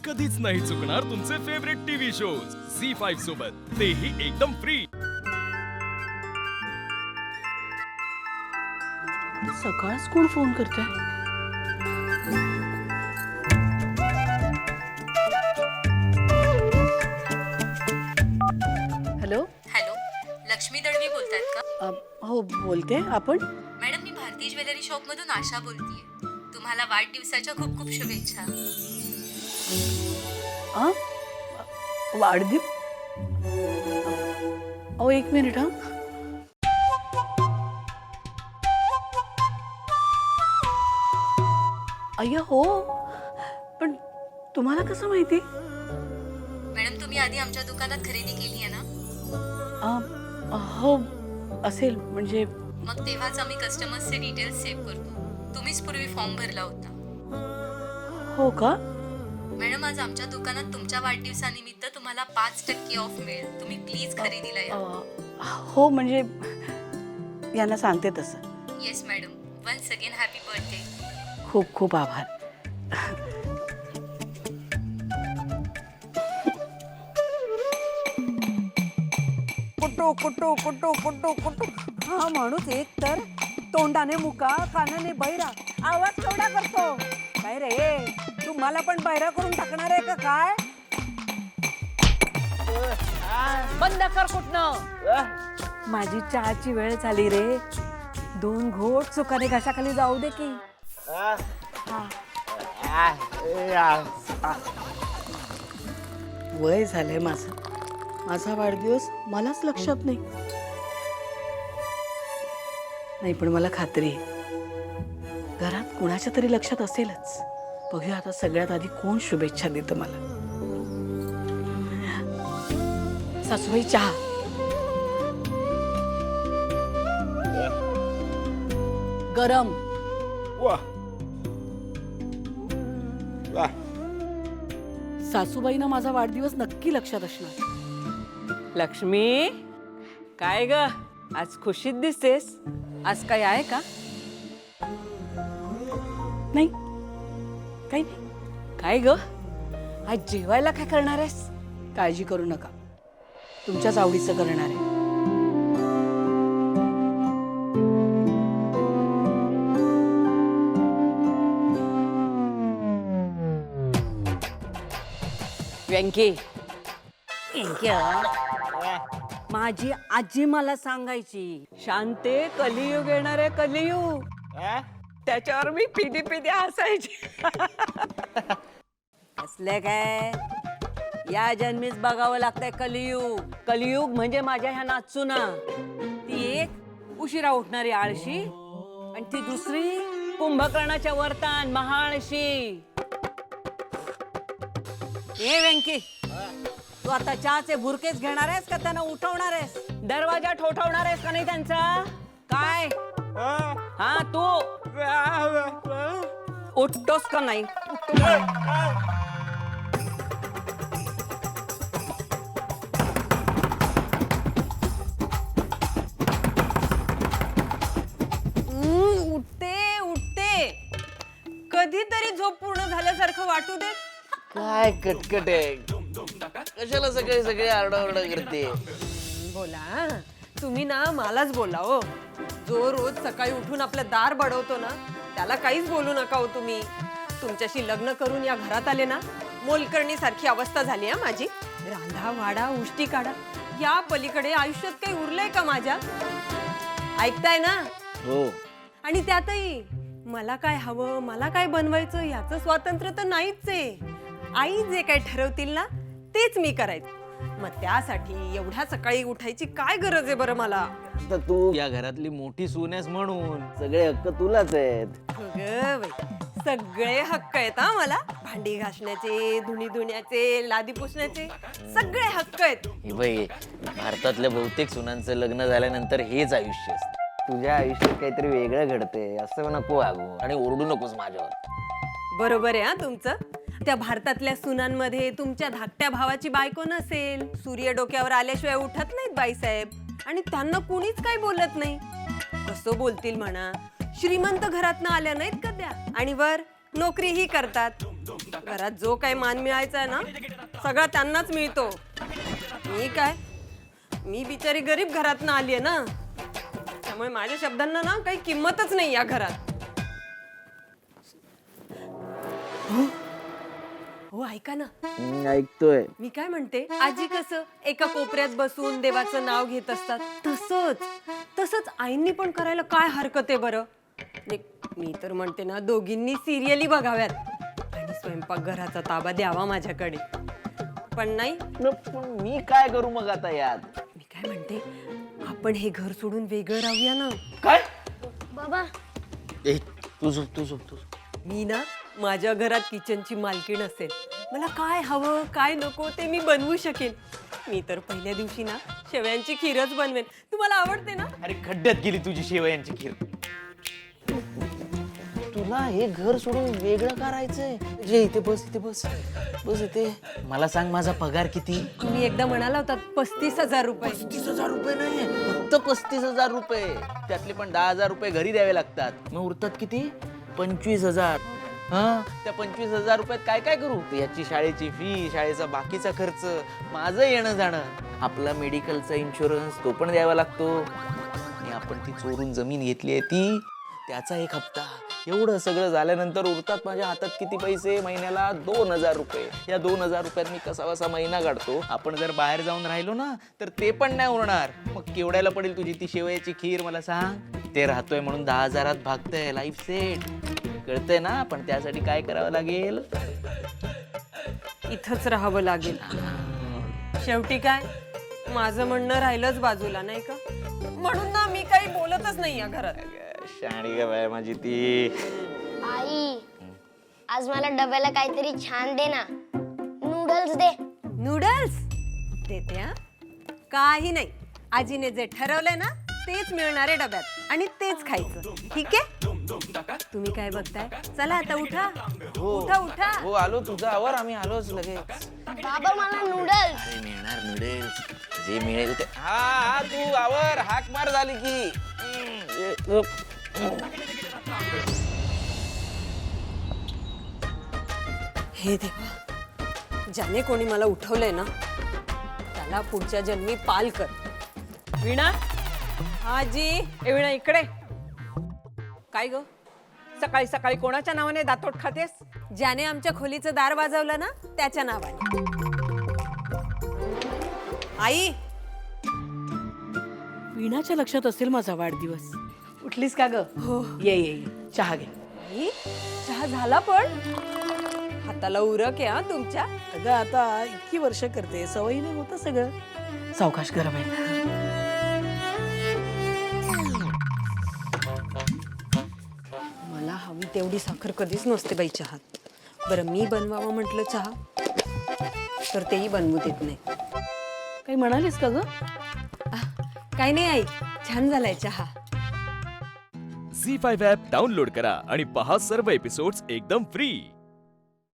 कधीच नाही चुकणार तुमचे फेवरेट टीव्ही शोज झी5 सोबत, तेही एकदम फ्री। सकाळच कोण फोन करते? हॅलो। हॅलो, लक्ष्मी दळवी बोलतायत का? हो बोलते। आपण? मॅडम, मी भारती ज्वेलरी शॉप मधून आशा बोलतेय। तुम्हाला वाढदिवसाच्या खूप खूप शुभेच्छा। वाढदिव अहो एक मिनिट हा। अय्या हो, पण तुम्हाला कसं माहिती? मॅडम, तुम्ही आधी आमच्या दुकानात खरेदी केली आहे ना? हो असेल, म्हणजे मग तेव्हाच आम्ही कस्टमर्सचे डिटेल्स सेव्ह करतो। तुम्हीच पूर्वी फॉर्म भरला होता। हो का? मॅडम, आज आमच्या दुकानात तुमच्या वाढदिवसानिमित्त तुम्हाला 5% ऑफ मिळेल। तुम्ही प्लीज खरेदीला या। हो म्हणजे यांना सांगते तसं। Yes madam, once again happy birthday. खूप खूप आभार। कुटू कुटू कुटू कुटू कुटू, हा माणूस एक तर तोंडाने मुका कानाने बैरा, आवाज केवढा करतो। काय रे, तू मला पण बैरा करून टाकणार आहे का काय? बंद कर कुठनं। माझी चहाची वेळ झाली रे, 2 घोट सुखाने घशाखाली जाऊ दे की। वय झालंय माझं, माझा वाढदिवस मलाच लक्षात नाही। नाही पण मला खात्री आहे घरात कुणाच्या तरी लक्षात असेलच। बघूया आता सगळ्यात आधी कोण शुभेच्छा देतं मला। सासूबाई चहा। गरम। सासूबाईंना माझा वाढदिवस नक्की लक्षात असणार। लक्ष्मी, काय ग आज खुशीत दिसतेस? आज काय आहे का? नाही काही नाही। काय ग, आज जेवायला काय करणार आहेस? काळजी करू नका, तुमच्याच आवडीचं करणार आहे। व्यंकी, माझी आजी मला सांगायची, शांते कलियुग येणार आहे, कलियुग। त्याच्यावर मी पिदी पिदी हसायची। असले काय, या जन्मीच बघावं लागतंय कलियुग। कलियुग म्हणजे माझ्या ह्या नाचुना, ती एक उशिरा उठणारी आळशी आणि ती दुसरी कुंभकर्णाच्या वर्तान महाआळशी। ए व्यंकी, तू आता चहाचे भुरकेच घेणार आहेस का त्यांना उठवणार आहेस? दरवाजा ठोठवणार आहेस का नाही त्यांचा? काय हा तू उठतोस का नाही? उठते उठते, कधीतरी झोप पूर्ण झाल्यासारखं वाटू दे। काय कटकट आहे, कशाला सगळे सगळे आरडाओरडा करते? बोला तुम्ही ना, मलाच बोला हो। जो रोज सकाळी उठून आपलं दार बडवतो ना, त्याला काहीच बोलू नका हो तुम्ही। तुमच्याशी लग्न करून या घरात आले ना, मोलकर्णी सारखी अवस्था झाली आहे माझी। रांधा वाडा उष्टी काढा, या पलीकडे आयुष्यात काही उरलंय का माझ्या? ऐकताय ना? हो, आणि त्यातही मला काय हवं, मला काय बनवायचं याचं स्वातंत्र्य तर नाहीच आहे। आई जे काय ठरवतील ना, तेच मी करायचं। मग त्यासाठी एवढ्या सकाळी उठायची काय गरज आहे बरं मला? आता तू या घरातली मोठी सून आहेस म्हणून सगळे हक्क तुलाच आहेत। अगं बाई, सगळे हक्क आहेत हा मला। भांडी घासण्याचे, धुणी धुण्याचे, लादी पुसण्याचे सगळे हक्क आहेत। हे बाई, भारतातल्या बहुतेक सुनांचं लग्न झाल्यानंतर हेच आयुष्य असतं। तुझ्या आयुष्यात काहीतरी वेगळं घडतंय असं नको वागू आणि ओरडू नकोस माझ्यावर। बरोबर आहे हा तुमचं। त्या भारतातल्या सुनांमध्ये तुमच्या धाकट्या भावाची बायको नसेल। सूर्य डोक्यावर आल्याशिवाय उठत नाहीत बाईसाहेब, आणि त्यांना कुणीच काही बोलत नाही। कसं बोलतील म्हणा, श्रीमंत घरातनं आल्या नाहीत का त्या? आणि वर नोकरीही करतात. घरात जो काही मान मिळायचा आहे ना सगळा त्यांनाच मिळतो. मी बिचारी गरीब घरातनं आली आहे ना, त्यामुळे माझ्या शब्दांना ना काही किंमतच नाही या घरात. हो ऐका ना, ऐकतोय. मी काय म्हणते, आजी कसं एका कोपऱ्यात बसून देवाचं नाव घेत असतात तसंच आईंनी पण करायला काय हरकत आहे बरं. मी तर म्हणते ना, दोघींनी सिरियली बघाव्यात आणि स्वयंपाकघराचा ताबा द्यावा माझ्याकडे. पण नाही, पण मी काय करू मग आता यात? मी काय म्हणते, आपण हे घर सोडून वेगळं राहूया ना. काय? बाबा ए, तू झोप. मी ना माझ्या घरात किचनची मालकीण असेल. मला काय हवं काय नको ते मी बनवू शकेन. मी तर पहिल्या दिवशी ना शेवयांची खीरच बनवेन. तुम्हाला आवडते ना? अरे खड्ड्यात गेली तुझी शेवयांची खीर. तुला हे घर सोडून वेगळं करायचंय? जे इथे बस इथे. मला सांग, माझा पगार किती? तुम्ही एकदा म्हणाला होता 35,000 रुपये. 35,000 रुपये नाही, फक्त 35,000 रुपये. त्यातले पण 10,000 रुपये घरी द्यावे लागतात. मग उरतात किती? 25,000. हा, त्या 25,000 रुपयात काय काय करू? याची शाळेची फी, शाळेचा बाकीचा खर्च, माझं येणं जाणं, आपला मेडिकलचा इन्शुरन्स तो पण द्यावा लागतो. आणि आपण ती चोरून जमीन घेतली आहे ती, त्याचा एक हप्ता. एवढं सगळं झाल्यानंतर उरतात माझ्या हातात किती पैसे? महिन्याला 2,000 रुपये. या 2,000 रुपयात मी कसा महिना काढतो. आपण जर बाहेर जाऊन राहिलो ना तर ते पण नाही उरणार. मग केवढ्याला पडेल तुझी ती शेवयाची खीर मला सांग? ते राहतोय म्हणून 10,000 भागतंय. लाईफ सेट, कळतंय ना? पण त्यासाठी काय करावं लागेल? इथंच राहावं लागेल. शेवटी काय, माझं म्हणणं राहिलंच बाजूला, नाही का? म्हणून ना मी काही बोलतच नाही या घरात. शाणी का बाय माझी ती. आई, आज मला डब्याला काहीतरी छान दे ना. नूडल्स दे. नूडल्स देते हा? काही नाही, आजीने जे ठरवलंय ना तेच मिळणारे डब्यात आणि तेच खायचं. ठीक आहे? तुम्ही काय बघताय? चला आता उठा. उठा. हो, आलो तुझा आवर. आम्ही आलोच लगेच. बाबा मला नूडल्स. अरे मिळणार नूडल्स, जे मिळेल ते. हा तू आवर, हाक मार झाली की. हे देवा, ज्याने कोणी मला उठवलंय ना त्याला पुढच्या जन्मी पाल कर. वीणा, आजी, ए वीणा इकडे. काय ग, सकाळी सकाळी कोणाच्या नावाने दातोट खातेस? ज्याने आमच्या खोलीचं दार वाजवलं ना त्याच्या नावाने. आई, वीणाच्या लक्षात असेल माझा वाढदिवस. उठलीस का ग? हो. ये चहा घे. आई, चहा झाला पण हाताला उरक आहे हा तुमच्या. अगं आता इतकी वर्ष करते, सवयीने होतं सगळं. सावकाश गरम आहे. मला हवी तेवढी साखर कधीच नसते बाई चहात. बरं, मी बनवावं म्हटलं चहा तर तेही बनवू देत नाही. काही म्हणालीस का ग? काही नाही आई, छान झालाय चहा. झी 5 ॲप डाउनलोड करा आणि पहा सर्व एपिसोड्स एकदम फ्री.